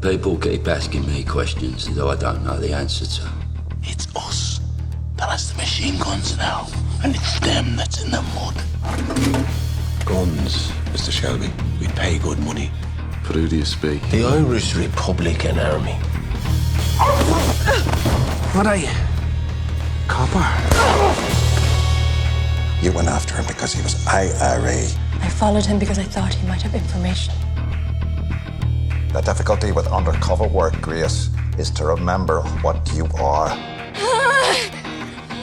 People keep asking me questions that I don't know the answer to. It's us that has the machine guns now, and it's them that's in the mud. Guns, Mr. Shelby. We'd pay good money. But who do you speak? The Irish Republican Army. What are you? Copper? You went after him because he was IRA. I followed him because I thought he might have information. The difficulty with undercover work, Grace, is to remember what you are.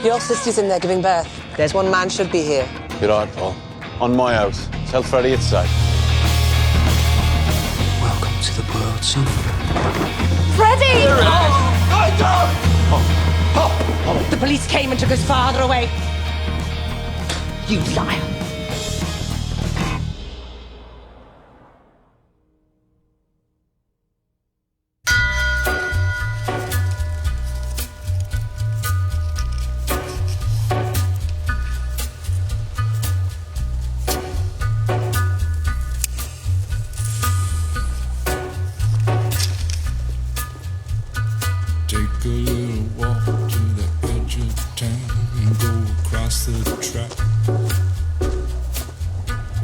Your sister's in there giving birth. There's one man should be here. You're right, Paul. On my house. Tell Freddie it's safe. Welcome to the world, son. Freddie! The police came and took his father away. You liar. Take a little walk to the edge of town and go across the track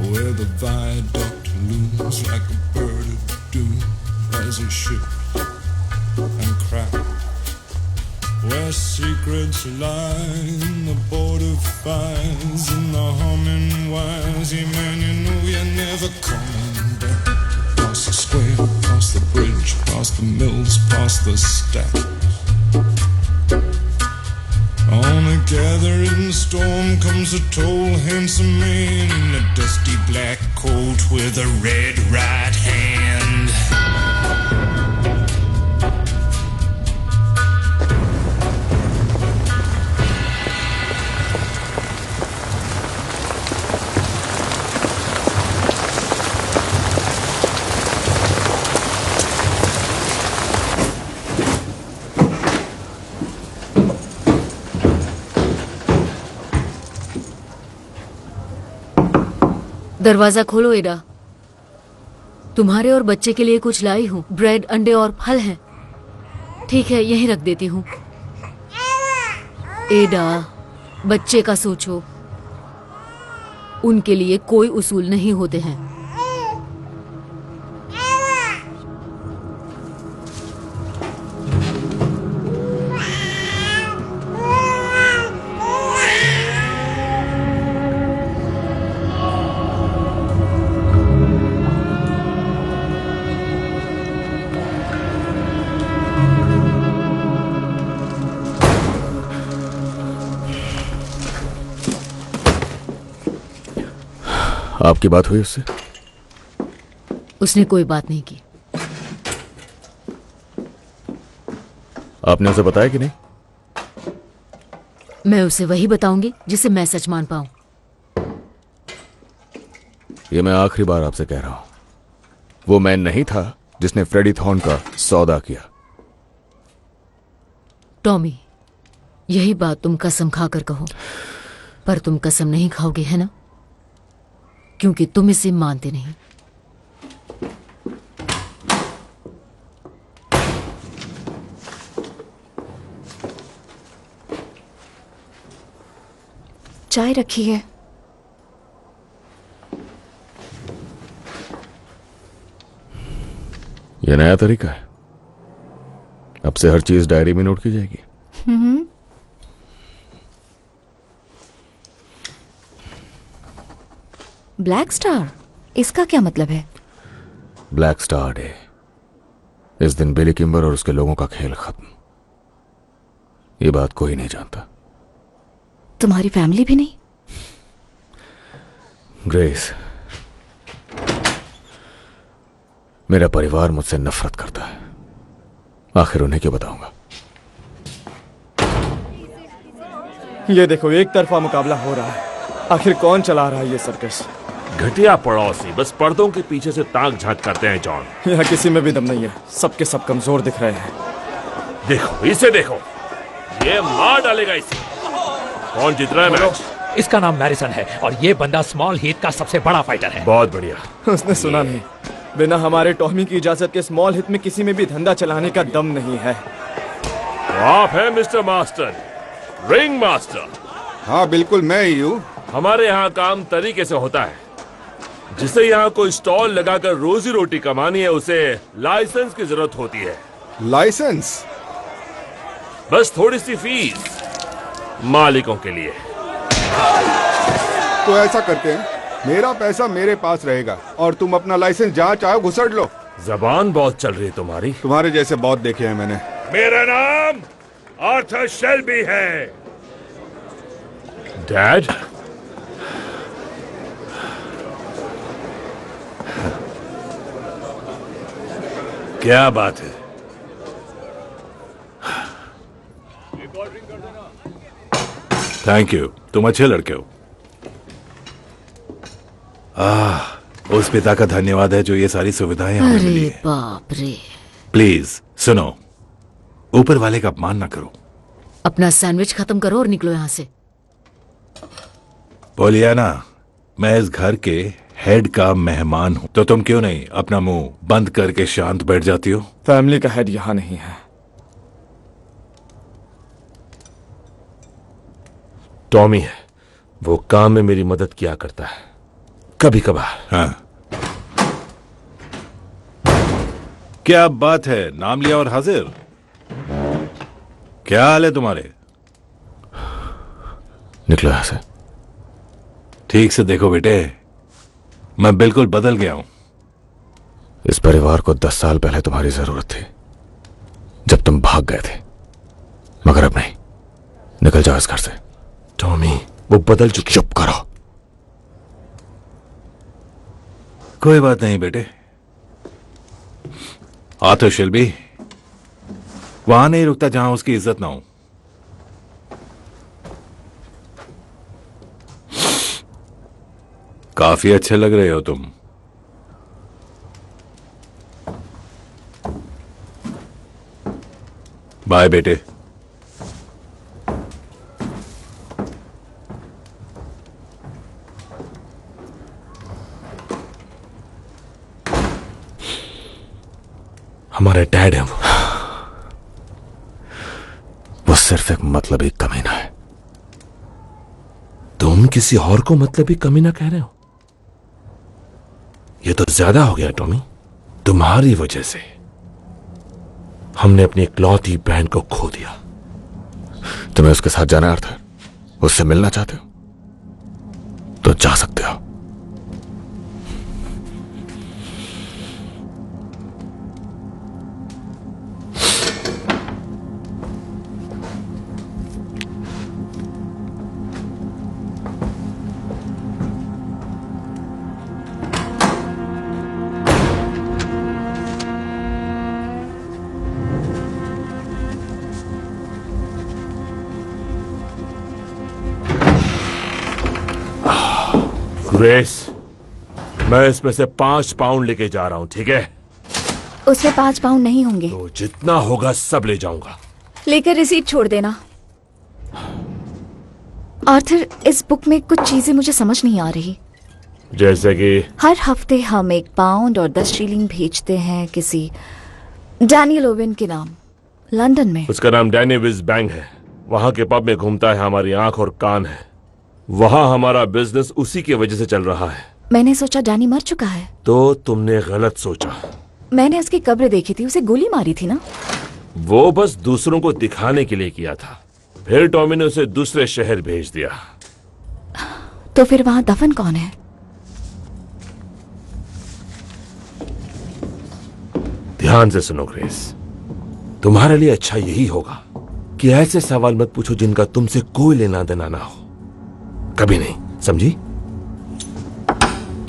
where the viaduct looms like a bird of doom as it shifts and cracks, where secrets lie in the border fires and the humming wires. Yeah, man, you know you're never coming back. Past the square, past the bridge, past the mills, past the stack. On a gathering storm comes a tall, handsome man in a dusty black coat with a red right hand. दरवाजा खोलो एडा। तुम्हारे और बच्चे के लिए कुछ लाई हूँ। ब्रेड, अंडे और फल हैं। ठीक है, यहीं रख देती हूँ। एडा, बच्चे का सोचो। उनके लिए कोई उसूल नहीं होते हैं। आपकी बात हुई उससे? उसने कोई बात नहीं की। आपने उसे बताया कि नहीं? मैं उसे वही बताऊंगी जिसे मैं सच मान पाऊं। ये मैं आखिरी बार आपसे कह रहा हूं। वो मैन नहीं था जिसने फ्रेडी थॉर्न का सौदा किया। टॉमी, यही बात तुम कसम खाकर कहो, पर तुम कसम नहीं खाओगे, है ना? क्योंकि तुम इसे मानते नहीं। चाय रखी है। यह नया तरीका है। अब से हर चीज डायरी में नोट की जाएगी। ब्लैक स्टार, इसका क्या मतलब है? Black star day. इस दिन बिली किम्बर और उसके लोगों का खेल खत्म। ये बात कोई नहीं जानता। तुम्हारी फैमिली भी नहीं? ग्रेस, मेरा परिवार मुझसे नफरत करता है। आखिर उन्हें क्या बताऊंगा? ये देखो, एक तरफा मुकाबला हो रहा है। आखिर कौन चला रहा है ये सर्कस? घटिया पड़ोसी बस पर्दों के पीछे से ताक झांक करते हैं जॉन। यहाँ किसी में भी दम नहीं है। सबके सब कमजोर दिख रहे हैं। देखो, इसे देखो, ये मार डालेगा इसे। कौन जीत रहा है मैच? इसका नाम मैरिसन है और ये बंदा स्मॉल हीथ का सबसे बड़ा फाइटर है। बहुत बढ़िया। उसने सुना नहीं। बिना हमारे टॉमी की इजाजत के स्मॉल हिट में किसी में भी धंधा चलाने का दम नहीं है। आप हैं मिस्टर मास्टर, रिंग मास्टर। हाँ बिल्कुल मैं ही हूँ। हमारे यहाँ काम तरीके से होता है। जिसे यहाँ कोई स्टॉल लगाकर रोजी रोटी कमानी है उसे लाइसेंस की जरूरत होती है। लाइसेंस? बस थोड़ी सी फीस मालिकों के लिए। तो ऐसा करते हैं, मेरा पैसा मेरे पास रहेगा और तुम अपना लाइसेंस जहाँ चाहो घुसड़ लो। जबान बहुत चल रही है तुम्हारी। तुम्हारे जैसे बहुत देखे हैं मैंने। मेरा नाम आर्थर शेल्बी है। डैड, क्या बात है? थैंक यू, तुम अच्छे लड़के हो। उस पिता का धन्यवाद है जो ये सारी सुविधाएं हमें मिली अरे हैं। बाप रे। प्लीज सुनो, ऊपर वाले का अपमान ना करो। अपना सैंडविच खत्म करो और निकलो यहाँ से। पोलियाना, मैं इस घर के हेड का मेहमान हूं, तो तुम क्यों नहीं अपना मुंह बंद करके शांत बैठ जाती हो? फैमिली का हेड यहाँ नहीं है। टॉमी है, वो काम में मेरी मदद किया करता है कभी कभार। हाँ, क्या बात है, नाम लिया और हाजिर। क्या हाल है तुम्हारे? निकलो यहां से। ठीक से देखो बेटे, मैं बिल्कुल बदल गया हूं। इस परिवार को 10 साल पहले तुम्हारी जरूरत थी, जब तुम भाग गए थे, मगर अब नहीं। निकल जाओ इस घर से। टॉमी, वो बदल चुके। चुप करो। कोई बात नहीं बेटे। आर्थर शेल्बी वहां नहीं रुकता जहां उसकी इज्जत ना हो। काफी अच्छे लग रहे हो तुम। बाय बेटे। हमारे डैड हैं वो सिर्फ एक मतलबी कमीना है। तुम किसी और को मतलबी कमीना कह रहे हो? ये तो ज्यादा हो गया टॉमी। तुम्हारी वजह से हमने अपनी इकलौती बहन को खो दिया। तुम्हें उसके साथ जाना है आर्थर? उससे मिलना चाहते हो तो जा सकते हो। ग्रेस, मैं इसमें से 5 पाउंड लेके जा रहा हूं, ठीक है? उसमें 5 पाउंड नहीं होंगे। तो जितना होगा सब ले जाऊंगा। लेकर रिसीट छोड़ देना। आर्थर, इस बुक में कुछ चीजें मुझे समझ नहीं आ रही। जैसे कि हर हफ्ते हम 1 पाउंड और 10 शीलिंग भेजते हैं किसी डैनियल ओवेन के नाम, लंदन में। उसका नाम डैनी विज बैंग है। वहां के पब में घूमता है, हमारी आंख और कान है। वहां हमारा बिजनेस उसी की वजह से चल रहा है। मैंने सोचा डैनी मर चुका है। तो तुमने गलत सोचा। मैंने उसकी कब्र देखी थी, उसे गोली मारी थी ना। वो बस दूसरों को दिखाने के लिए किया था। फिर टॉमी ने उसे दूसरे शहर भेज दिया। तो फिर वहां दफन कौन है? ध्यान से सुनो ग्रेस, तुम्हारे लिए अच्छा यही होगा कि ऐसे सवाल मत पूछो जिनका तुमसे कोई लेना देना ना हो। कभी नहीं, समझी?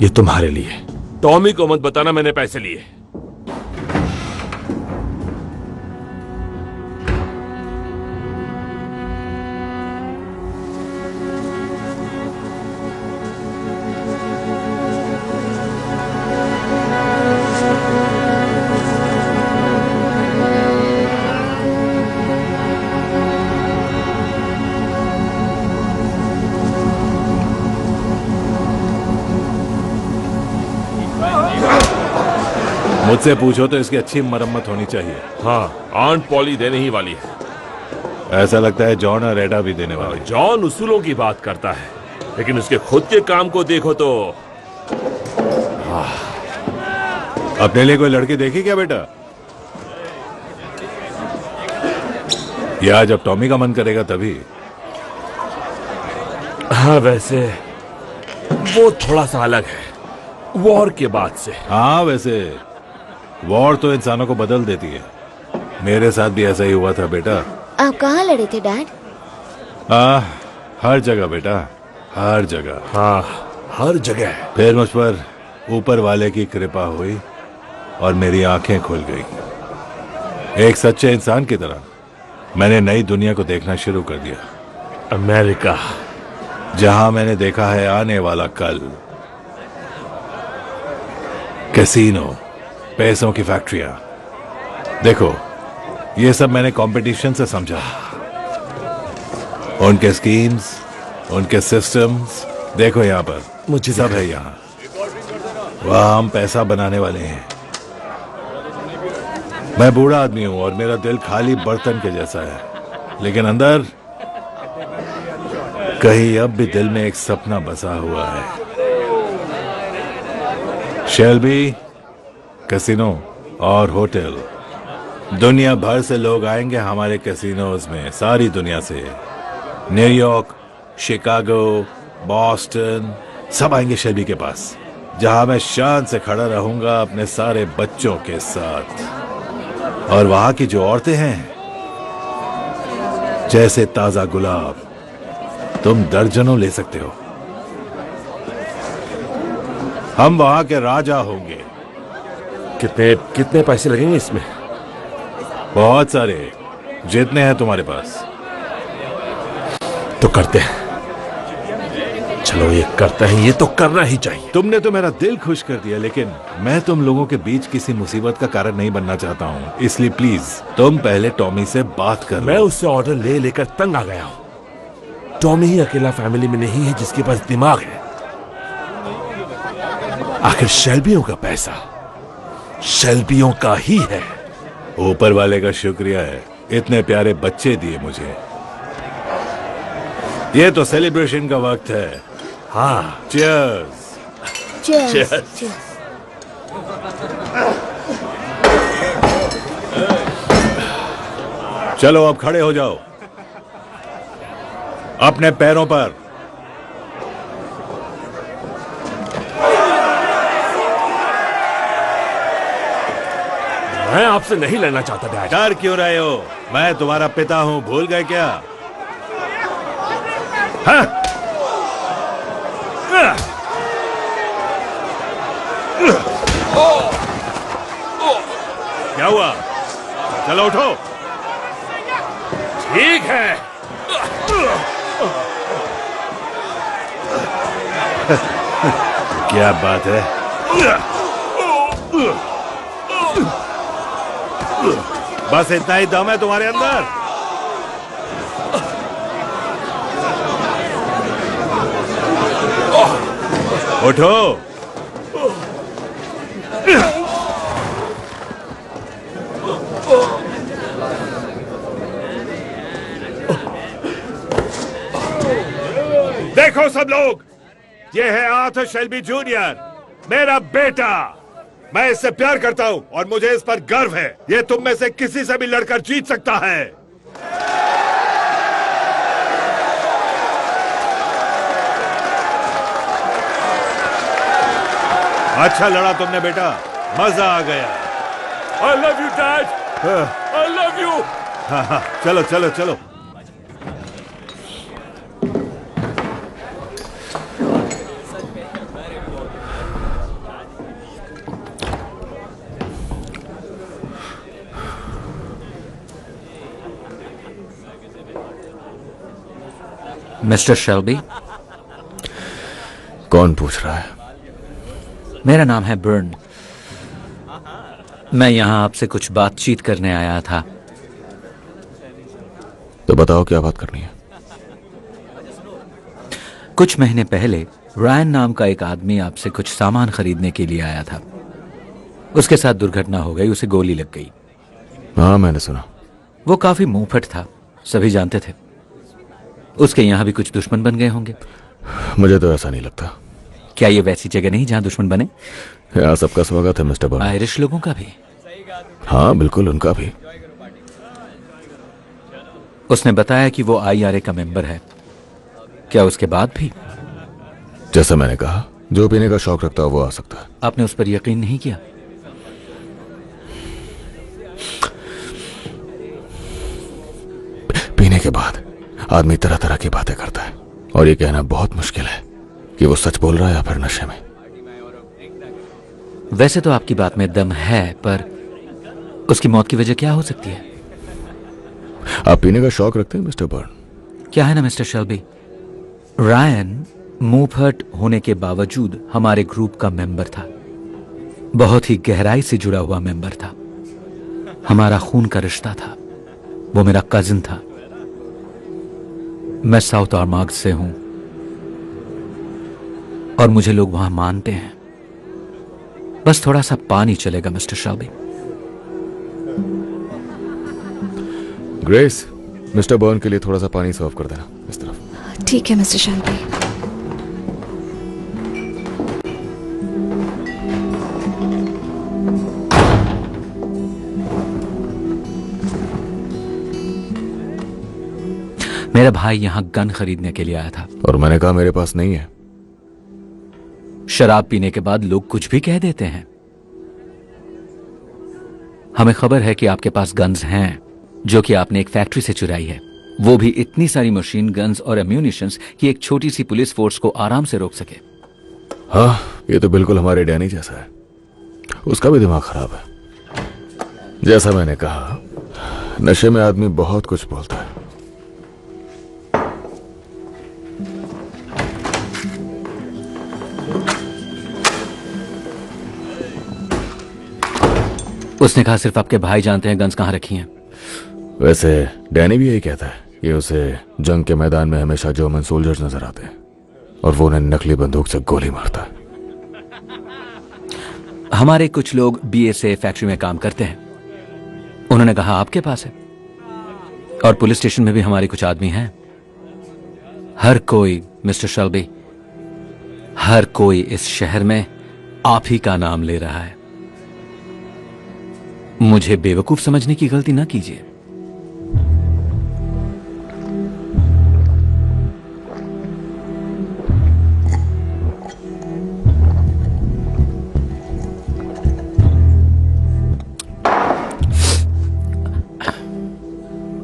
ये तुम्हारे लिए। टॉमी को मत बताना मैंने पैसे लिए। मुझसे पूछो तो इसकी अच्छी मरम्मत होनी चाहिए। हाँ, आंट पॉली देने ही वाली है। ऐसा लगता है जॉन और एडा भी देने वाले। जॉन उसूलों की बात करता है, लेकिन उसके खुद के काम को देखो तो। अपने लिए कोई लड़की देखी क्या बेटा? या जब टॉमी का मन करेगा तभी। हाँ, वैसे वो थोड़ा सा अलग है वॉर के बाद से। हाँ, वैसे वॉर तो इंसानों को बदल देती है। मेरे साथ भी ऐसा ही हुआ था बेटा। आप कहाँ लड़े थे डैड? हर जगह बेटा, हर जगह। हाँ, हर जगह। फिर मुझ पर ऊपर वाले की कृपा हुई और मेरी आंखें खुल गई। एक सच्चे इंसान की तरह मैंने नई दुनिया को देखना शुरू कर दिया। अमेरिका, जहां मैंने देखा है आने वाला कल। कैसीनो, पैसों की फैक्ट्रियां। देखो, ये सब मैंने कंपटीशन से समझा। उनके स्कीम्स, उनके सिस्टम्स। देखो यहां पर मुझे सब है। यहां वहां हम पैसा बनाने वाले हैं। मैं बूढ़ा आदमी हूं और मेरा दिल खाली बर्तन के जैसा है, लेकिन अंदर कहीं अब भी दिल में एक सपना बसा हुआ है। शेल्बी, कैसीनो और होटल। दुनिया भर से लोग आएंगे हमारे कैसीनोज में, सारी दुनिया से। न्यूयॉर्क, शिकागो, बॉस्टन, सब आएंगे शेल्बी के पास, जहां मैं शान से खड़ा रहूंगा अपने सारे बच्चों के साथ। और वहां की जो औरतें हैं, जैसे ताजा गुलाब, तुम दर्जनों ले सकते हो। हम वहां के राजा होंगे। कितने कितने पैसे लगेंगे इसमें? बहुत सारे, जितने हैं तुम्हारे पास। तो करते हैं। चलो, ये करते हैं, ये तो करना ही चाहिए। तुमने तो मेरा दिल खुश कर दिया, लेकिन मैं तुम लोगों के बीच किसी मुसीबत का कारण नहीं बनना चाहता हूँ। इसलिए प्लीज तुम पहले टॉमी से बात कर। मैं उससे ऑर्डर ले लेकर तंग आ गया हूँ। टॉमी ही अकेला फैमिली में नहीं है जिसके पास दिमाग है। आखिर शेल्बियों का पैसा शेल्बियों का ही है। ऊपर वाले का शुक्रिया है, इतने प्यारे बच्चे दिए मुझे। ये तो सेलिब्रेशन का वक्त है। हाँ, चीयर्स। चीयर्स। चलो अब खड़े हो जाओ अपने पैरों पर। मैं आपसे नहीं लड़ना चाहता डैड। डर क्यों रहे हो? मैं तुम्हारा पिता हूं, भूल गए क्या? हाँ? क्या हुआ? चलो उठो। ठीक है। क्या बात है? बस इतना ही दम है तुम्हारे अंदर? उठो। देखो सब लोग, ये है आर्थर शेल्बी जूनियर, मेरा बेटा। मैं इससे प्यार करता हूं और मुझे इस पर गर्व है। ये तुम में से किसी से भी लड़कर जीत सकता है। अच्छा लड़ा तुमने बेटा, मजा आ गया। I love you, Dad. I love you. हाँ, चलो चलो चलो। Mister Shelby. कौन पूछ रहा है? मेरा नाम है बर्न। मैं यहां आपसे कुछ बातचीत करने आया था। तो बताओ क्या बात करनी है। कुछ महीने पहले रायन नाम का एक आदमी आपसे कुछ सामान खरीदने के लिए आया था। उसके साथ दुर्घटना हो गई, उसे गोली लग गई। हाँ, मैंने सुना। वो काफी मुंहफट था, सभी जानते थे। उसके यहां भी कुछ दुश्मन बन गए होंगे। मुझे तो ऐसा नहीं लगता। क्या ये वैसी जगह नहीं जहां दुश्मन बने? यहाँ सबका स्वागत है मिस्टर बर्न। आयरिश लोगों का भी? हाँ बिल्कुल, उनका भी। उसने बताया कि वो IRA का मेंबर है। क्या उसके बाद भी? जैसा मैंने कहा, जो पीने का शौक रखता है वो आ सकता है। आपने उस पर यकीन नहीं किया? पीने के बाद आदमी तरह तरह की बातें करता है और ये कहना बहुत मुश्किल है कि वो सच बोल रहा है या फिर नशे में। वैसे तो आपकी बात में दम है, पर उसकी मौत की वजह क्या हो सकती है? आप पीने का शौक रखते हैं मिस्टर बर्न? क्या है ना मिस्टर शेल्बी, रायन मुंहफट होने के बावजूद हमारे ग्रुप का मेंबर था। बहुत ही गहराई से जुड़ा हुआ मेंबर था। हमारा खून का रिश्ता था। वो मेरा कजिन था। मैं साउथ आर्मार्ग से हूं और मुझे लोग वहां मानते हैं। बस थोड़ा सा पानी चलेगा mister Shelby. Grace, mister burn के लिए थोड़ा सा पानी सर्व कर देना इस तरफ। ठीक है मिस्टर शेल्बी। मेरा भाई यहां गन खरीदने के लिए आया था और मैंने कहा मेरे पास नहीं है। शराब पीने के बाद लोग कुछ भी कह देते हैं। हमें खबर है कि आपके पास गन्स हैं, जो कि आपने एक फैक्ट्री से चुराई है। वो भी इतनी सारी मशीन गन्स और एम्यूनिशंस कि एक छोटी सी पुलिस फोर्स को आराम से रोक सके। हाँ, ये तो बिल्कुल हमारे डैनी जैसा है। उसका भी दिमाग खराब है। जैसा मैंने कहा, नशे में आदमी बहुत कुछ बोलता है। उसने कहा सिर्फ आपके भाई जानते हैं गन्स कहां रखी हैं। वैसे डैनी भी यही कहता है कि उसे जंग के मैदान में हमेशा जर्मन सोल्जर्स नजर आते हैं और वो उन्हें नकली बंदूक से गोली मारता है। हमारे कुछ लोग BSA फैक्ट्री में काम करते हैं। उन्होंने कहा आपके पास है। और पुलिस स्टेशन में भी हमारे कुछ आदमी हैं। हर कोई मिस्टर शेल्बी, हर कोई इस शहर में आप ही का नाम ले रहा है। मुझे बेवकूफ समझने की गलती ना कीजिए।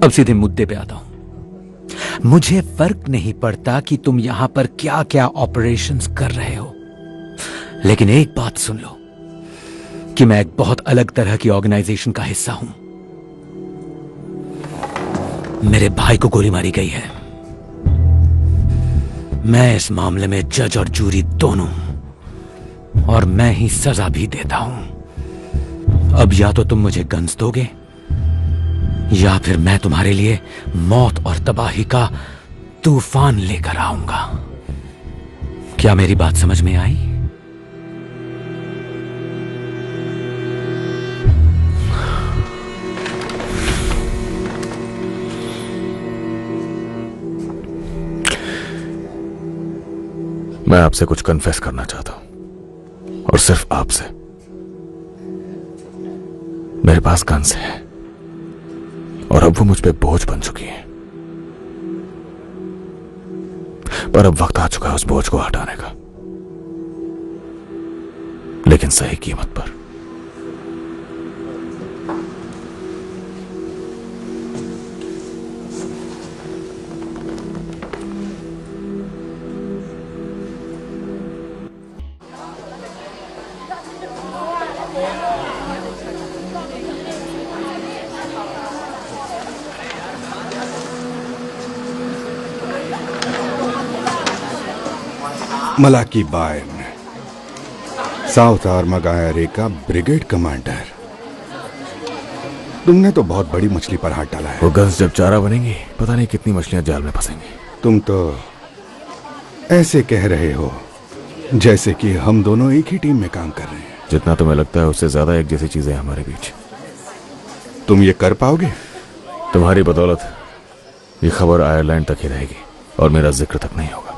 अब सीधे मुद्दे पे आता हूं। मुझे फर्क नहीं पड़ता कि तुम यहां पर क्या क्या ऑपरेशंस कर रहे हो, लेकिन एक बात सुन लो कि मैं एक बहुत अलग तरह की ऑर्गेनाइजेशन का हिस्सा हूं। मेरे भाई को गोली मारी गई है। मैं इस मामले में जज और जूरी दोनों, और मैं ही सजा भी देता हूं। अब या तो तुम मुझे गन्स दोगे या फिर मैं तुम्हारे लिए मौत और तबाही का तूफान लेकर आऊंगा। क्या मेरी बात समझ में आई? मैं आपसे कुछ कन्फेस करना चाहता हूं, और सिर्फ आपसे। मेरे पास गन्स है और अब वो मुझ पे बोझ बन चुकी है, पर अब वक्त आ चुका है उस बोझ को हटाने का, लेकिन सही कीमत पर। मलाकी बायन, साउथ आर्मार्ग IRA का ब्रिगेड कमांडर। तुमने तो बहुत बड़ी मछली पर हाथ डाला है। वो गन्स जब चारा बनेंगी, पता नहीं कितनी मछलियां जाल में फंसेंगी। तुम तो ऐसे कह रहे हो जैसे कि हम दोनों एक ही टीम में काम कर रहे हैं। जितना तुम्हें लगता है उससे ज्यादा एक जैसी चीजें हैं हमारे बीच। तुम ये कर पाओगे? तुम्हारी बदौलत ये खबर आयरलैंड तक ही रहेगी और मेरा जिक्र तक नहीं होगा।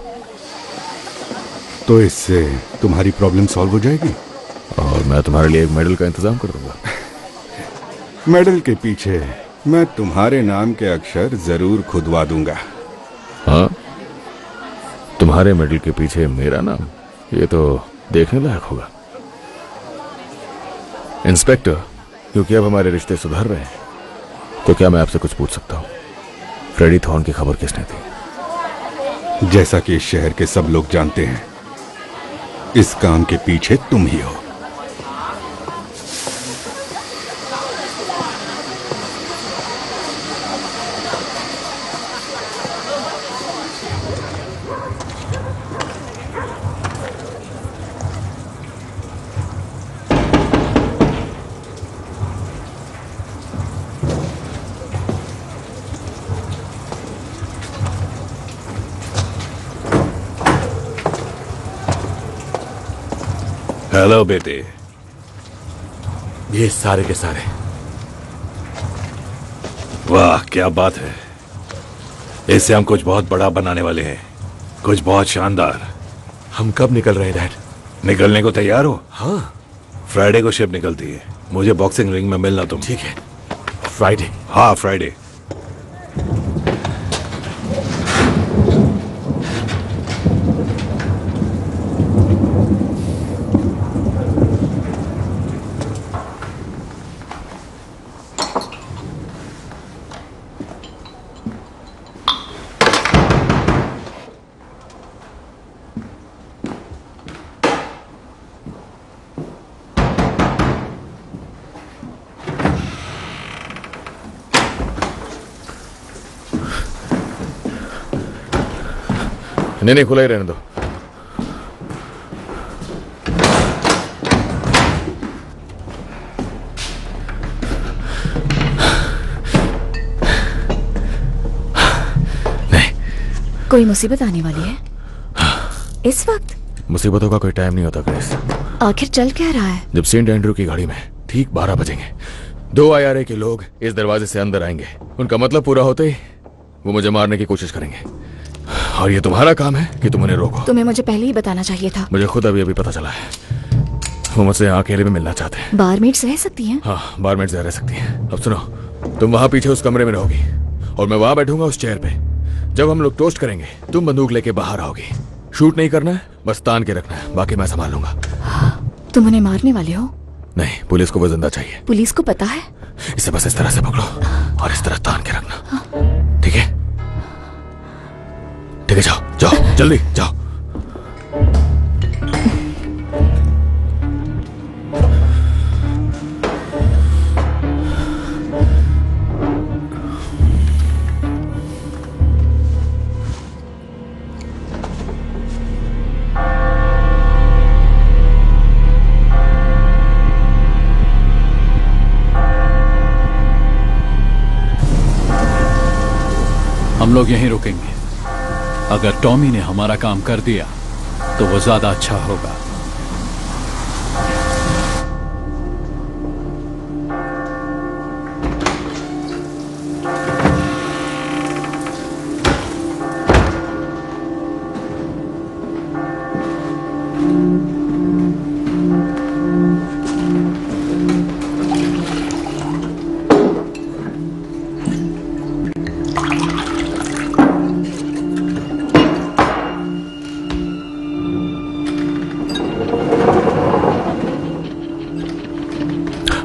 तो इससे तुम्हारी प्रॉब्लम सॉल्व हो जाएगी और मैं तुम्हारे लिए एक मेडल का इंतजाम कर दूंगा। मेडल के पीछे मैं तुम्हारे नाम के अक्षर जरूर खुदवा दूंगा। हाँ, तुम्हारे मेडल के पीछे मेरा नाम, ये तो देखने लायक होगा। इंस्पेक्टर, क्योंकि अब हमारे रिश्ते सुधर रहे हैं, तो क्या मैं आपसे कुछ पूछ सकता हूँ? फ्रेडी थॉर्न की खबर किसने दी? जैसा कि इस शहर के सब लोग जानते हैं, इस काम के पीछे तुम ही हो। हेलो बेटे। ये सारे के सारे। वाह क्या बात है, इससे हम कुछ बहुत बड़ा बनाने वाले हैं, कुछ बहुत शानदार। हम कब निकल रहे हैं डैड? निकलने को तैयार हो? हाँ, फ्राइडे को शिप निकलती है। मुझे बॉक्सिंग रिंग में मिलना तुम। ठीक है, फ्राइडे? हाँ फ्राइडे। नहीं, खुला ही रहने दो। नहीं, कोई मुसीबत आने वाली है इस वक्त? मुसीबतों का कोई टाइम नहीं होता ग्रेस। आखिर चल क्या रहा है? जब सेंट एंड्रू की गाड़ी में ठीक 12 बजेंगे, 2 IRA के लोग इस दरवाजे से अंदर आएंगे। उनका मतलब पूरा होते ही वो मुझे मारने की कोशिश करेंगे, और ये तुम्हारा काम है कि तुम उन्हें रोको। तुम्हें मुझे पहले ही बताना चाहिए था। मुझे खुद अभी पता चला है, वो मुझसे अकेले में मिलना चाहते हैं। बारमेट्स रह सकती हैं? हाँ, बारमेट्स रह सकती हैं। अब सुनो, तुम वहां पीछे उस कमरे में रहोगी और मैं वहां बैठूंगा उस चेयर पे। जब हम लोग टोस्ट करेंगे, तुम बंदूक लेके बाहर आओगी। शूट नहीं करना है, बस तान के रखना है, बाकी मैं संभाल लूंगा। तुम उन्हें मारने वाले हो? नहीं, पुलिस को वो जिंदा चाहिए। पुलिस को पता है? इसे बस इस तरह से पकड़ो और इस तरह तान के रखना, ठीक है? ठीक है, जाओ जाओ, जल्दी जाओ। हम लोग यहीं रुकेंगे। अगर टॉमी ने हमारा काम कर दिया तो वो ज्यादा अच्छा होगा।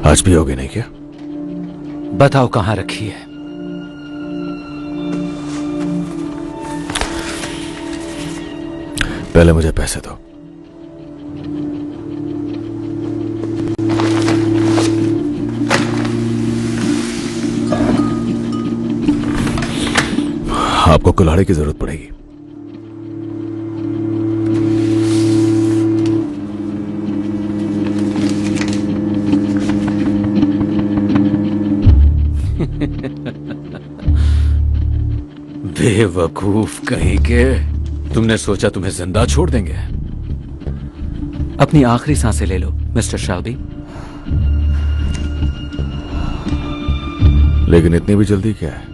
आज भी होगे नहीं क्या? बताओ कहां रखी है? पहले मुझे पैसे दो। आपको कुल्हाड़ी की जरूरत पड़ेगी। बेवकूफ कहीं के। तुमने सोचा तुम्हें जिंदा छोड़ देंगे? अपनी आखिरी सांसें ले लो, मिस्टर शेल्बी। लेकिन इतनी भी जल्दी क्या है?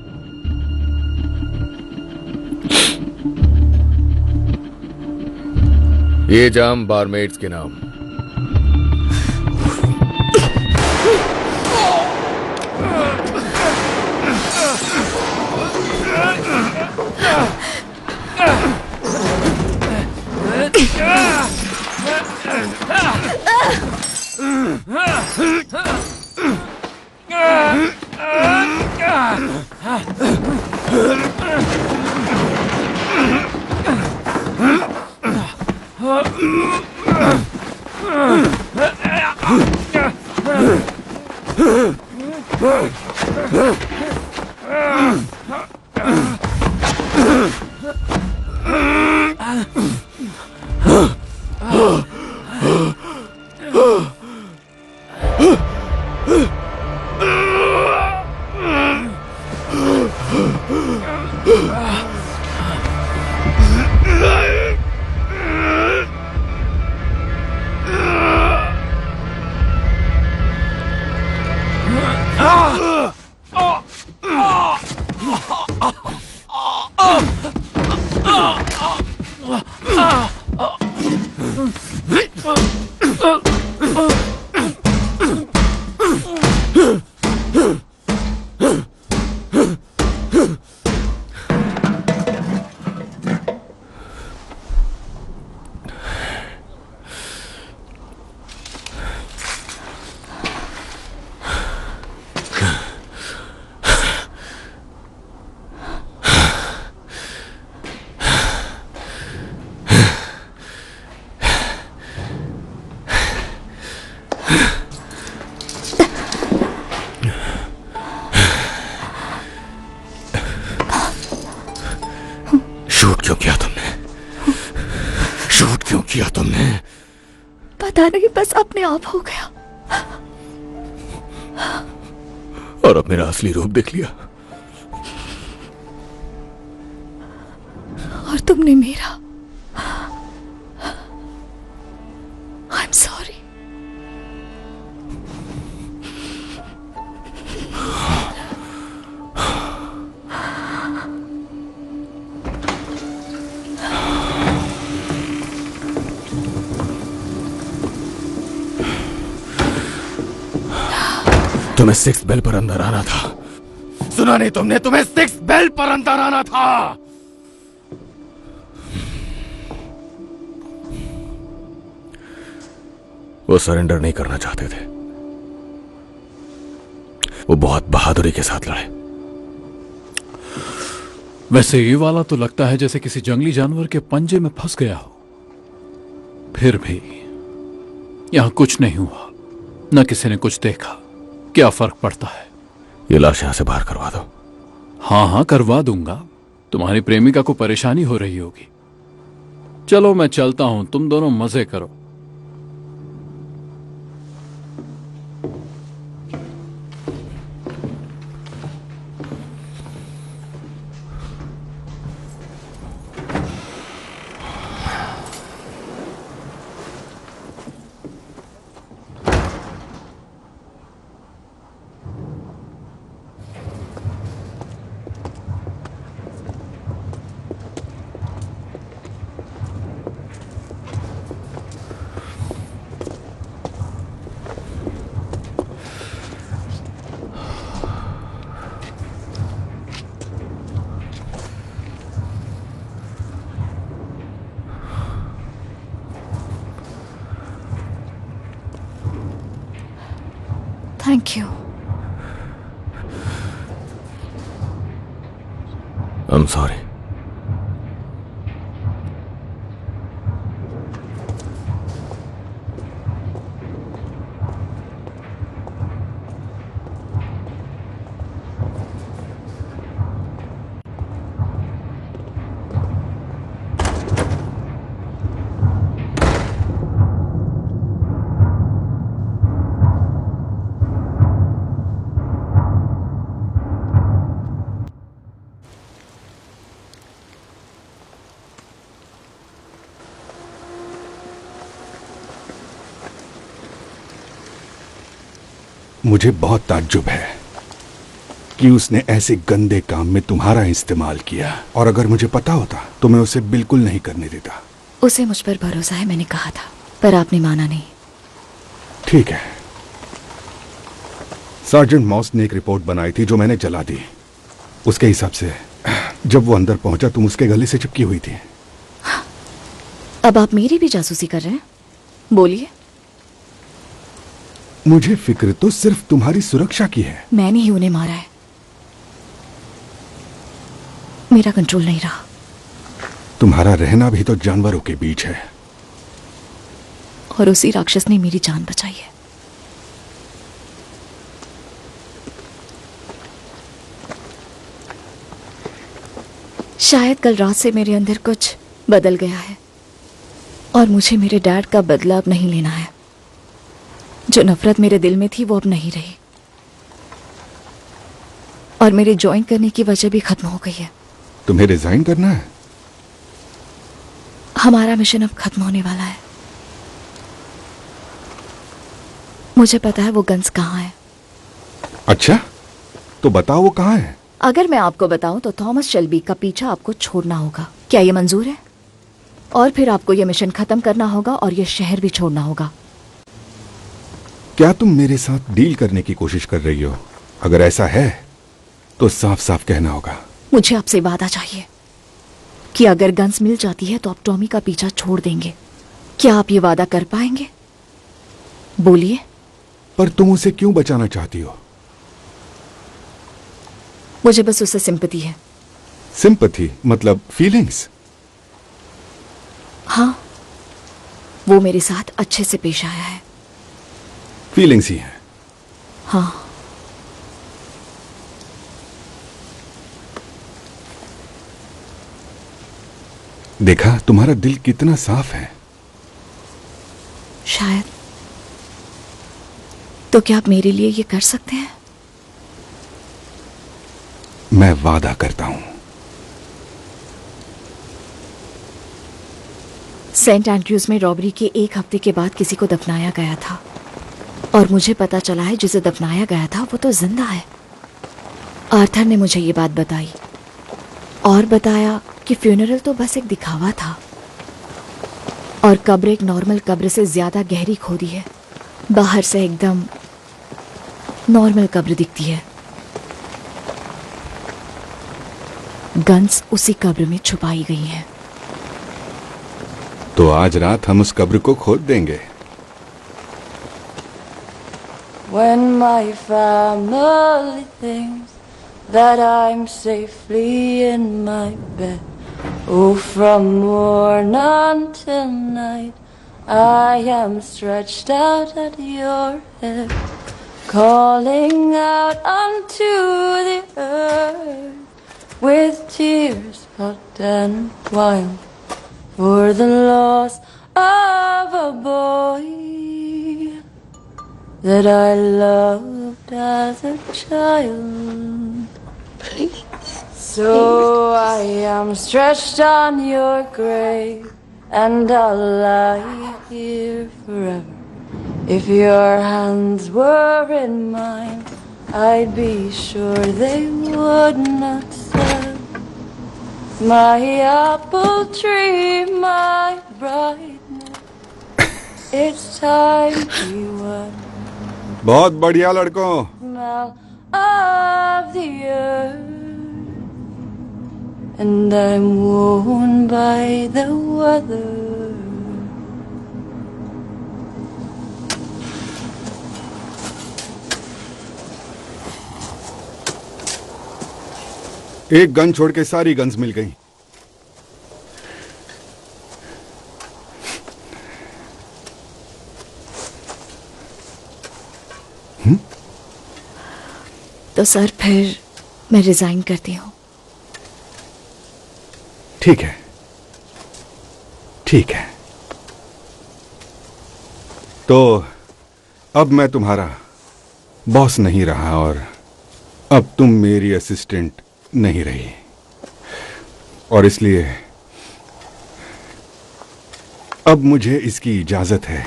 ये जाम बारमेड्स के नाम। शूट क्यों किया तुमने? शूट क्यों किया तुमने? पता नहीं, बस अपने आप हो गया। और अब मेरा असली रूप देख लिया। और तुमने मेरा। I am sorry. तुम्हें 6th बेल पर अंदर आना था। सुना नहीं तुमने? तुम्हें 6th बेल पर अंदर आना था। वो सरेंडर नहीं करना चाहते थे। वो बहुत बहादुरी के साथ लड़े। वैसे ये वाला तो लगता है जैसे किसी जंगली जानवर के पंजे में फंस गया हो। फिर भी यहां कुछ नहीं हुआ, न किसी ने कुछ देखा। क्या फर्क पड़ता है? ये लाश यहां से बाहर करवा दो। हाँ हाँ, करवा दूंगा। तुम्हारी प्रेमिका को परेशानी हो रही होगी। चलो मैं चलता हूं, तुम दोनों मजे करो। Thank you. I'm sorry. मुझे बहुत ताज्जुब है कि उसने ऐसे गंदे काम में तुम्हारा इस्तेमाल किया, और अगर मुझे पता होता तो मैं उसे बिल्कुल नहीं करने देता। उसे मुझ पर भरोसा है, मैंने कहा था, पर आपने माना नहीं। ठीक है। सार्जेंट मॉस ने एक रिपोर्ट बनाई थी जो मैंने जला दी। उसके हिसाब से जब वो अंदर पहुंचा तुम उसके गले से चिपकी हुई थी। अब आप मेरी भी जासूसी कर रहे हैं? बोलिए। मुझे फिक्र तो सिर्फ तुम्हारी सुरक्षा की है। मैंने ही उन्हें मारा है, मेरा कंट्रोल नहीं रहा। तुम्हारा रहना भी तो जानवरों के बीच है, और उसी राक्षस ने मेरी जान बचाई है। शायद कल रात से मेरे अंदर कुछ बदल गया है, और मुझे मेरे डैड का बदला अब नहीं लेना है। जो नफरत मेरे दिल में थी वो अब नहीं रही, और मेरे ज्वाइन करने की वजह भी खत्म हो गई है। तुम्हें रिजाइन करना है? हमारा मिशन अब खत्म होने वाला है। मुझे पता है वो गन्स कहाँ है। अच्छा, तो बताओ वो कहाँ है। अगर मैं आपको बताऊं तो थॉमस शेल्बी का पीछा आपको छोड़ना होगा। क्या ये मंजूर है? और फिर आपको ये मिशन खत्म करना होगा और ये शहर भी छोड़ना होगा। क्या तुम मेरे साथ डील करने की कोशिश कर रही हो? अगर ऐसा है तो साफ साफ कहना होगा। मुझे आपसे वादा चाहिए कि अगर गन्स मिल जाती है तो आप टॉमी का पीछा छोड़ देंगे। क्या आप ये वादा कर पाएंगे? बोलिए। पर तुम उसे क्यों बचाना चाहती हो? मुझे बस उससे सिंपैथी है। सिंपैथी मतलब फीलिंग्स? हाँ, वो मेरे साथ अच्छे से पेश आया है। फीलिंग्स ही है। हाँ। देखा, तुम्हारा दिल कितना साफ है। शायद। तो क्या आप मेरे लिए ये कर सकते हैं? मैं वादा करता हूं। सेंट एंड्रयूज में रॉबरी के एक हफ्ते के बाद किसी को दफनाया गया था, और मुझे पता चला है जिसे दफनाया गया था वो तो जिंदा है। आर्थर ने मुझे ये बात बताई, और बताया कि फ्यूनरल तो बस एक दिखावा था, और कब्र एक नॉर्मल कब्र से ज्यादा गहरी खोदी है। बाहर से एकदम नॉर्मल कब्र दिखती है। गन्स उसी कब्र में छुपाई गई हैं। तो आज रात हम उस कब्र को खोद देंगे। When my family thinks that I'm safely in my bed, oh, from morn until night, I am stretched out at your head, calling out unto the earth with tears hot and wild for the loss of a boy that I loved as a child. So I am stretched on your grave, and I'll lie here forever. If your hands were in mine, I'd be sure they would not sell my apple tree, my brightness. It's time we were. बहुत बढ़िया लड़कों। Smell of the earth, and I'm worn by the weather. एक gun छोड़ के सारी guns मिल गई। तो sir फिर मैं रिजाइन करती हूँ। ठीक है, ठीक है। तो अब मैं तुम्हारा बॉस नहीं रहा, और अब तुम मेरी असिस्टेंट नहीं रही, और इसलिए अब मुझे इसकी इजाजत है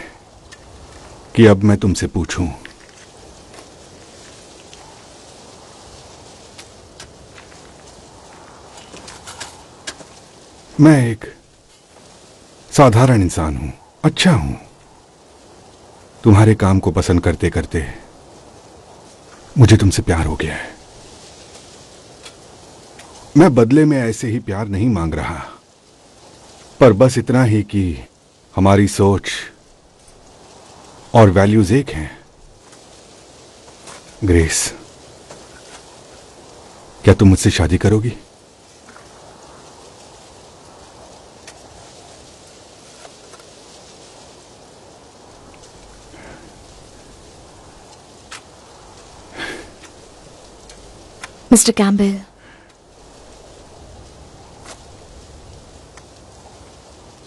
कि अब मैं तुमसे पूछूं मैं एक साधारण इंसान हूं, अच्छा हूं। तुम्हारे काम को पसंद करते करते मुझे तुमसे प्यार हो गया है। मैं बदले में ऐसे ही प्यार नहीं मांग रहा, पर बस इतना ही कि हमारी सोच और वैल्यूज एक हैं। ग्रेस, क्या तुम मुझसे शादी करोगी? मिस्टर कैम्बेल,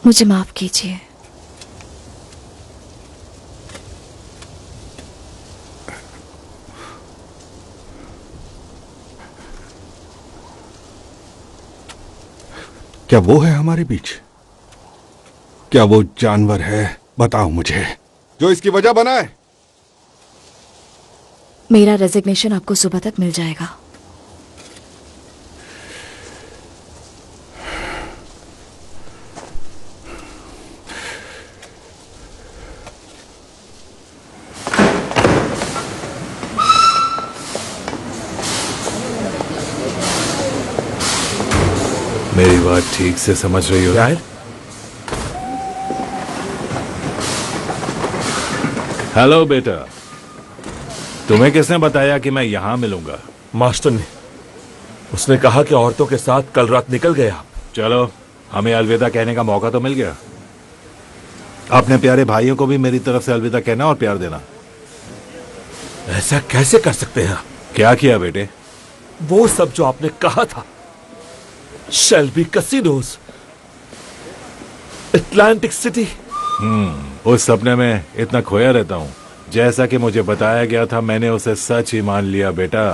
मुझे माफ कीजिए। क्या वो है हमारे बीच? क्या वो जानवर है, बताओ मुझे, जो इसकी वजह बना है? मेरा रेजिग्नेशन आपको सुबह तक मिल जाएगा। मेरी बात ठीक से समझ रही हो? हेलो बेटा, तुम्हें किसने बताया कि मैं यहां मिलूंगा? मास्टर ने। उसने कहा कि औरतों के साथ कल रात निकल गए आप। चलो, हमें अलविदा कहने का मौका तो मिल गया। अपने प्यारे भाइयों को भी मेरी तरफ से अलविदा कहना और प्यार देना। ऐसा कैसे कर सकते हैं आप? क्या किया बेटे? वो सब जो आपने कहा था, शेल्बी कैसीनोज, अटलांटिक सिटी। उस सपने में इतना खोया रहता हूं। जैसा कि मुझे बताया गया था, मैंने उसे सच ही मान लिया बेटा।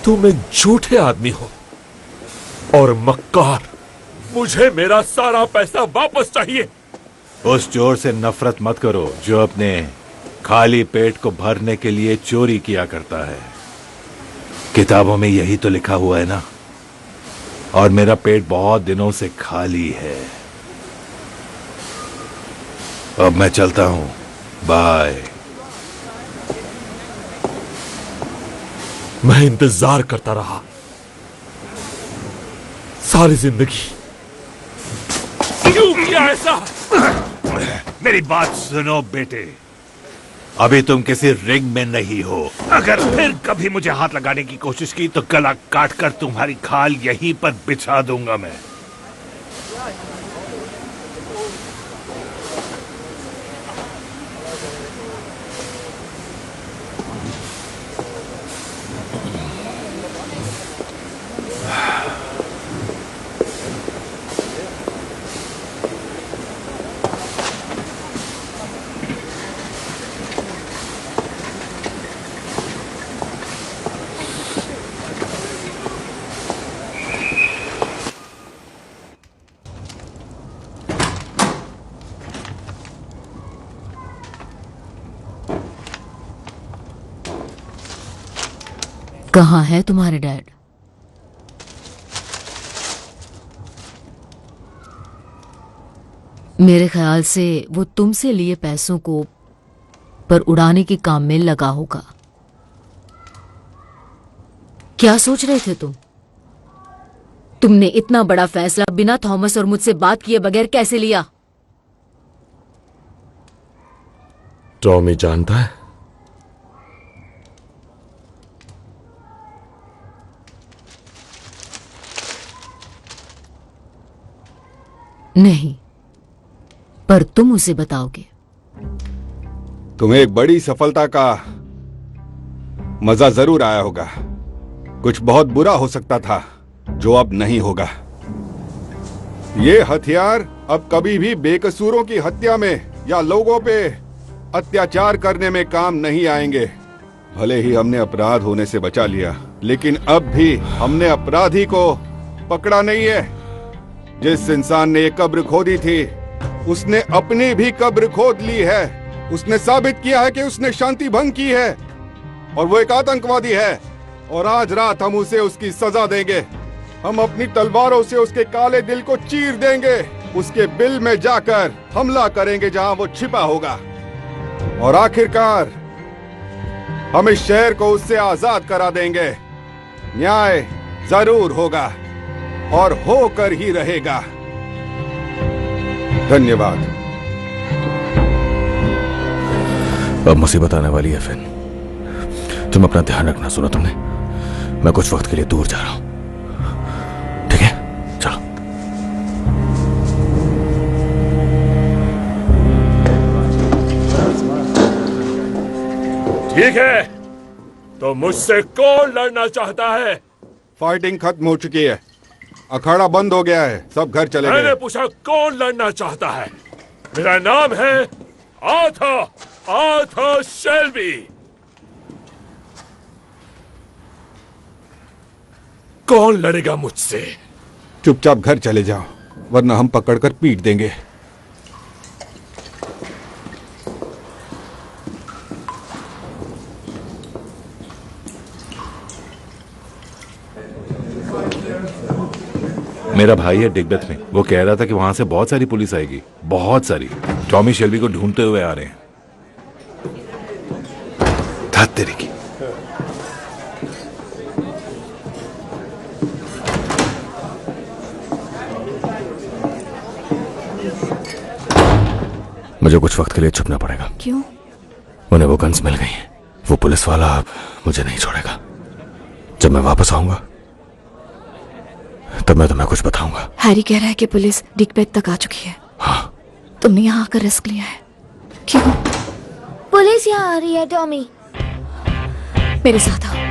तुम एक झूठे आदमी हो और मक्कार। मुझे मेरा सारा पैसा वापस चाहिए। उस चोर से नफरत मत करो जो अपने खाली पेट को भरने के लिए चोरी किया करता है। किताबों में यही तो लिखा हुआ है ना। और मेरा पेट बहुत दिनों से खाली है। अब मैं चलता हूं, बाय। मैं इंतजार करता रहा सारी जिंदगी। क्यों किया ऐसा? मेरी बात सुनो बेटे, अभी तुम किसी रिंग में नहीं हो। अगर फिर कभी मुझे हाथ लगाने की कोशिश की तो गला काट कर तुम्हारी खाल यहीं पर बिछा दूंगा मैं। कहाँ है तुम्हारे डैड? मेरे ख्याल से वो तुमसे लिए पैसों को पर उड़ाने के काम में लगा होगा। क्या सोच रहे थे तुम? तुमने इतना बड़ा फैसला बिना थॉमस और मुझसे बात किए बगैर कैसे लिया? टॉमी जानता है? नहीं, पर तुम उसे बताओगे। तुम्हें एक बड़ी सफलता का मजा जरूर आया होगा। कुछ बहुत बुरा हो सकता था जो अब नहीं होगा। ये हथियार अब कभी भी बेकसूरों की हत्या में या लोगों पे अत्याचार करने में काम नहीं आएंगे। भले ही हमने अपराध होने से बचा लिया, लेकिन अब भी हमने अपराधी को पकड़ा नहीं है। जिस इंसान ने ये कब्र खोदी थी, उसने अपनी भी कब्र खोद ली है। उसने साबित किया है कि उसने शांति भंग की है और वो एक आतंकवादी है। और आज रात हम उसे उसकी सजा देंगे। हम अपनी तलवारों से उसके काले दिल को चीर देंगे। उसके बिल में जाकर हमला करेंगे जहां वो छिपा होगा, और आखिरकार हम इस शहर को उससे आजाद करा देंगे। न्याय जरूर होगा और होकर ही रहेगा। धन्यवाद। अब मुसीबत आने वाली है फिन। तुम अपना ध्यान रखना। सुनो तुमने, मैं कुछ वक्त के लिए दूर जा रहा हूं, ठीक है? चलो। ठीक है, तो मुझसे कौन लड़ना चाहता है? फाइटिंग खत्म हो चुकी है, अखाड़ा बंद हो गया है, सब घर चले मैंने गए। पूछा कौन लड़ना चाहता है। मेरा नाम है आर्थर शेल्बी। कौन लड़ेगा मुझसे? चुपचाप घर चले जाओ, वरना हम पकड़कर पीट देंगे। मेरा भाई है डिग्बेथ में। वो कह रहा था कि वहां से बहुत सारी पुलिस आएगी, बहुत सारी। टॉमी शेल्बी को ढूंढते हुए आ रहे हैं। धत तेरी की। मुझे कुछ वक्त के लिए छुपना पड़ेगा। क्यों? उन्हें वो गन्स मिल गई हैं। वो पुलिस वाला अब मुझे नहीं छोड़ेगा। जब मैं वापस आऊंगा तब मैं तुम्हें कुछ बताऊंगा। हैरी कह रहा है कि पुलिस डिगबेथ तक आ चुकी है। हाँ। तुमने यहाँ आकर रिस्क लिया है। क्यों? पुलिस यहाँ आ रही है टॉमी। मेरे साथ आओ।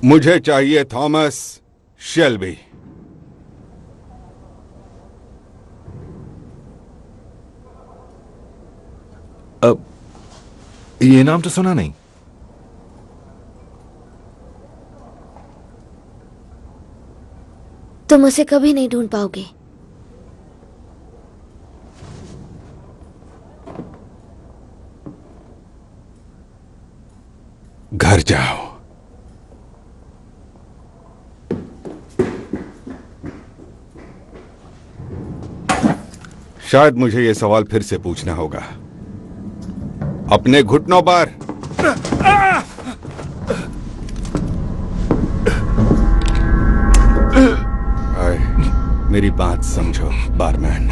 मुझे चाहिए थॉमस शेल्बी। अब ये नाम तो सुना नहीं। तुम उसे कभी नहीं ढूंढ पाओगे। घर जाओ। शायद मुझे यह सवाल फिर से पूछना होगा। अपने घुटनों पर। आए, मेरी बात समझो बारमैन।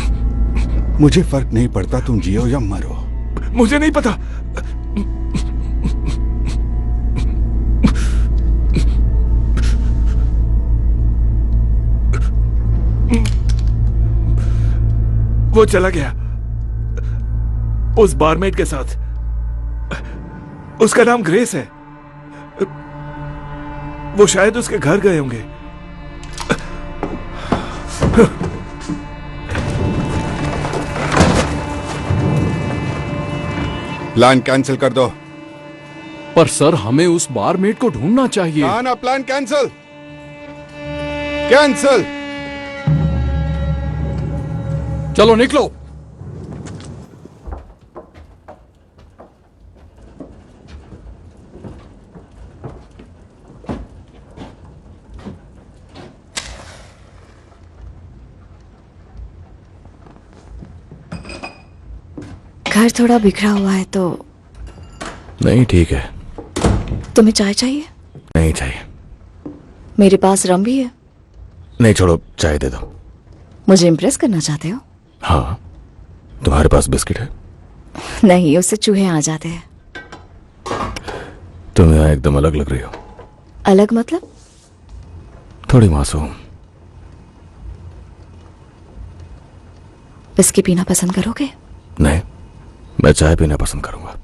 मुझे फर्क नहीं पड़ता तुम जियो या मरो। मुझे नहीं पता। वो चला गया उस बारमेड के साथ। उसका नाम ग्रेस है। वो शायद उसके घर गए होंगे। प्लान कैंसिल कर दो। पर सर, हमें उस बारमेड को ढूंढना चाहिए। ना प्लान कैंसिल। कैंसिल। चलो निकलो। घर थोड़ा बिखरा हुआ है तो नहीं, ठीक है। तुम्हें चाय चाहिए? नहीं चाहिए। मेरे पास रम भी है। नहीं, छोड़ो, चाय दे दो। मुझे इम्प्रेस करना चाहते हो? हाँ। तुम्हारे पास बिस्किट है? नहीं, उससे चूहे आ जाते हैं। तुम यहाँ एकदम अलग लग रही हो। अलग मतलब? थोड़ी मासूम। विस्की पीना पसंद करोगे? नहीं, मैं चाय पीना पसंद करूंगा।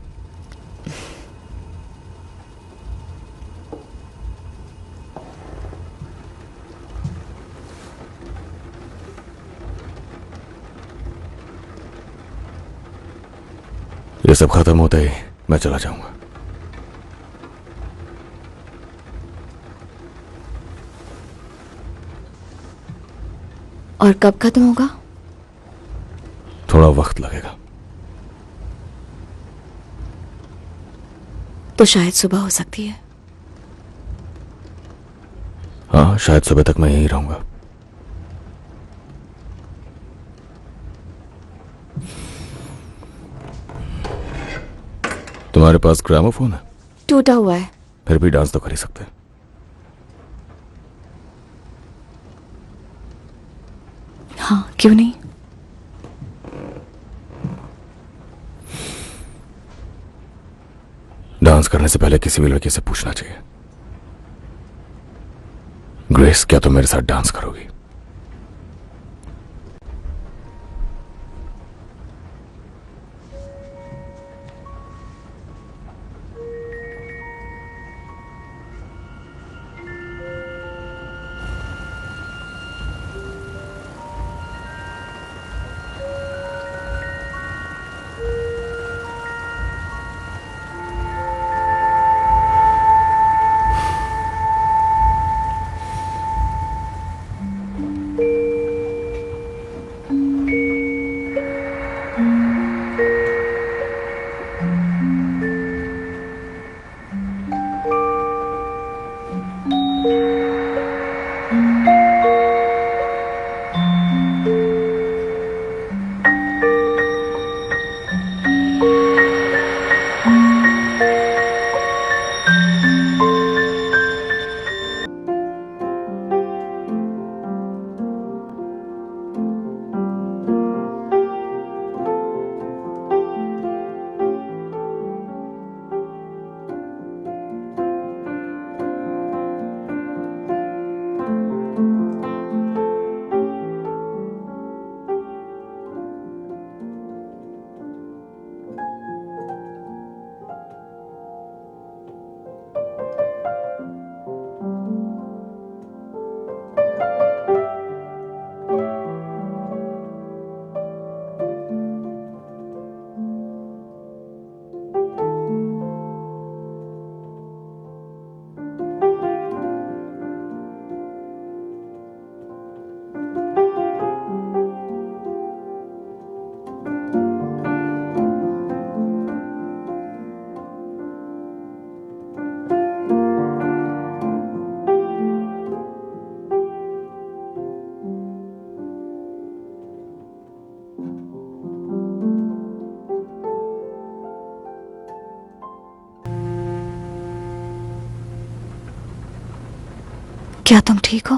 ये सब खत्म होते ही मैं चला जाऊंगा। और कब खत्म होगा? थोड़ा वक्त लगेगा। तो शायद सुबह हो सकती है। हाँ, शायद सुबह तक मैं यहीं रहूंगा। तुम्हारे पास ग्रामोफोन है? टूटा हुआ है। फिर भी डांस तो कर ही सकते हैं। हाँ, क्यों नहीं? डांस करने से पहले किसी भी लड़की से पूछना चाहिए, ग्रेस, क्या तुम मेरे साथ डांस करोगी? क्या तुम ठीक हो?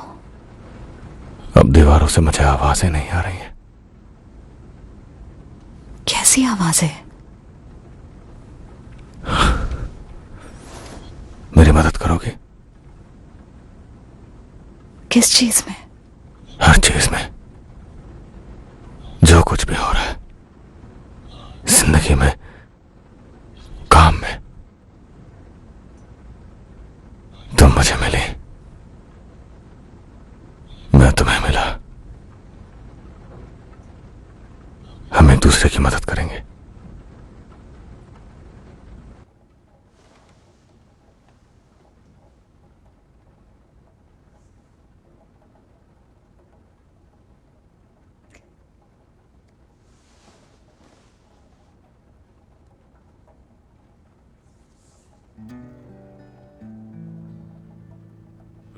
अब दीवारों से मुझे आवाजें नहीं आ रही हैं। कैसी आवाजें? मेरी मदद करोगे? किस चीज में? हर चीज में। जो कुछ भी हो रहा है जिंदगी में, काम में, तुम मुझे मिली, मैं तुम्हें मिला। हम एक दूसरे की मदद करेंगे।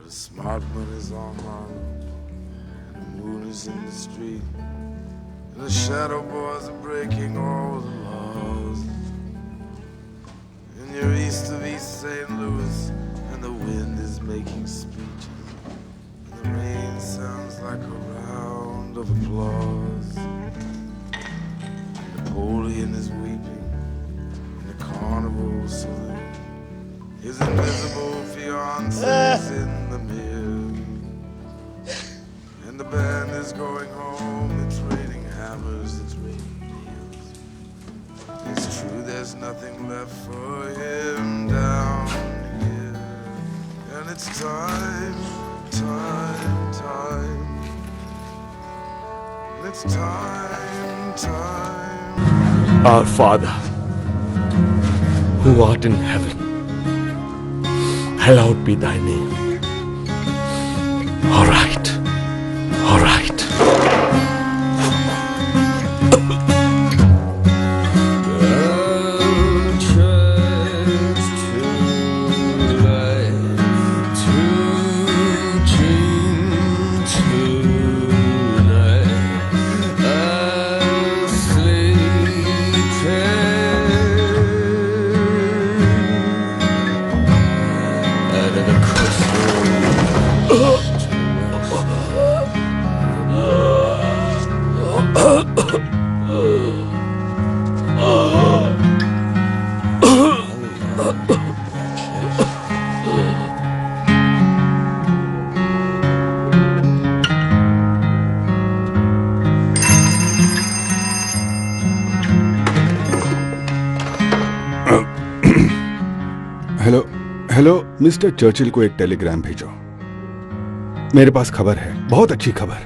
The smart money's online, and the moon is in the street, and the shadow boys are breaking all the laws. cause. And you're east of East St. Louis, and the wind is making speeches, and the rain sounds like a round of applause. Napoleon is weeping in the carnival saloon. His invisible fiance's in the mirror, and the band is going home. It's raining hammers, it's raining nails. It's true, there's nothing left for him down here, and it's time. It's time. Our Father, who art in heaven, hallowed be thy name. All right. All right. Hello mister Churchill को एक Telegram भेजो। मेरे पास खबर है, बहुत अच्छी खबर।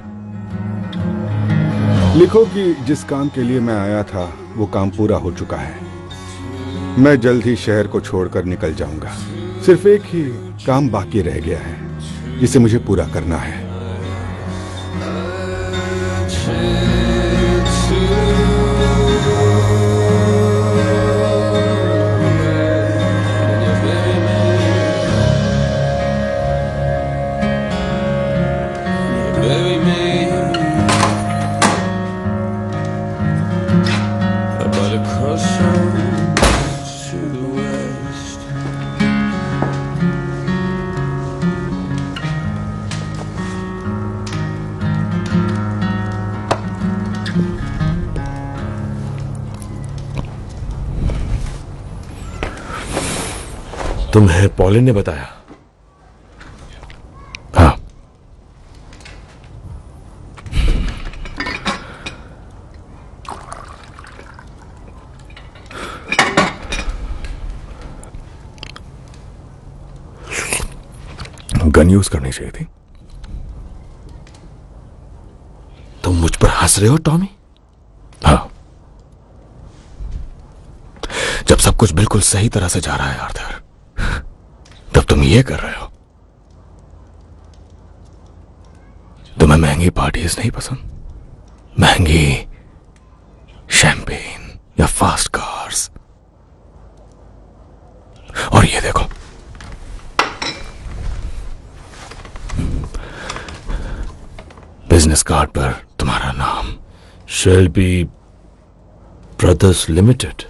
लिखो कि जिस काम के लिए मैं आया था वो काम पूरा हो चुका है। मैं जल्द ही शहर को छोड़कर निकल जाऊंगा। सिर्फ एक ही काम बाकी रह गया है जिसे मुझे पूरा करना है। तुम्हें पॉलिन ने बताया? हाँ। गन यूज करनी चाहिए थी। तुम मुझ पर हंस रहे हो टॉमी? हाँ, जब सब कुछ बिल्कुल सही तरह से जा रहा है आर्थर, तब तुम ये कर रहे हो। तुम्हें महंगी पार्टीज नहीं पसंद? महंगी शैंपेन या फास्ट कार्स? और ये देखो, बिजनेस कार्ड पर तुम्हारा नाम, Shelby Brothers Limited,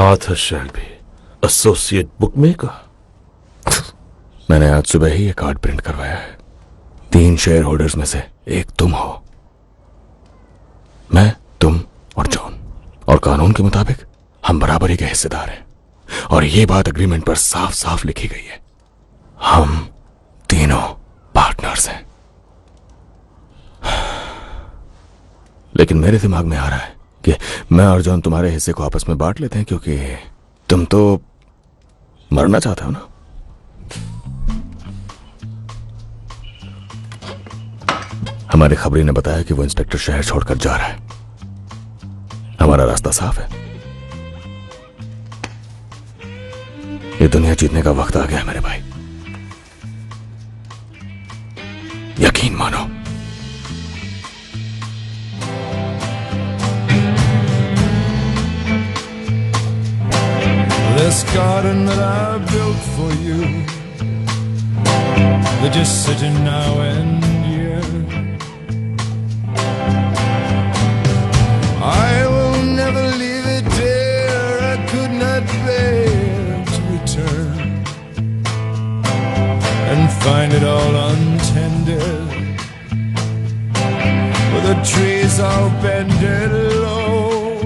Arthur Shelby, associate bookmaker. मैंने आज सुबह ही ये कार्ड प्रिंट करवाया है। 3 शेयर होल्डर्स में से एक तुम हो, मैं, तुम और जॉन, और कानून के मुताबिक हम बराबरी के हिस्सेदार हैं। और ये बात एग्रीमेंट पर साफ साफ लिखी गई है। हम तीनों पार्टनर्स हैं। लेकिन मेरे दिमाग में आ रहा है कि मैं और जॉन तुम्हारे हिस्से को आपस में बांट लेते हैं, क्योंकि तुम तो मरना चाहते हो ना। हमारी खबरी ने बताया कि वो इंस्पेक्टर शहर छोड़कर जा रहा है। हमारा रास्ता साफ है। ये दुनिया जीतने का वक्त आ गया है मेरे भाई, यकीन मानो। This garden that I built for you, they're just sitting now and here. I will never leave it. face all bended low.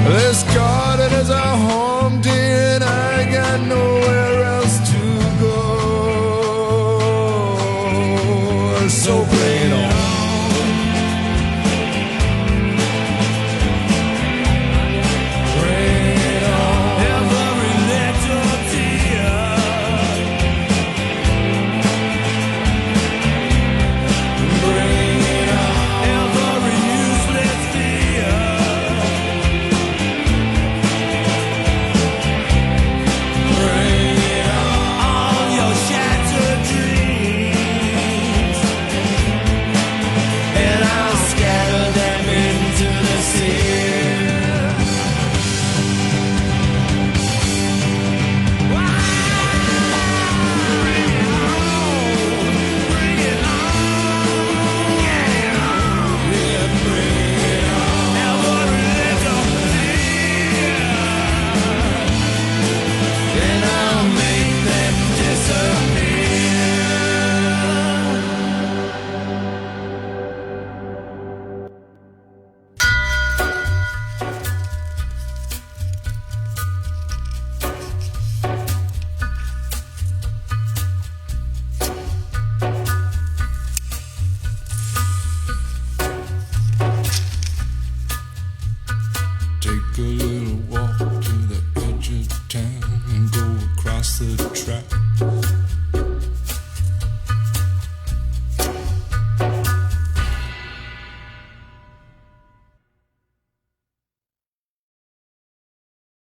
This garden is a home, dear, and I got nowhere else to go. So play it on. Take a little walk to the edge of town and go across the track.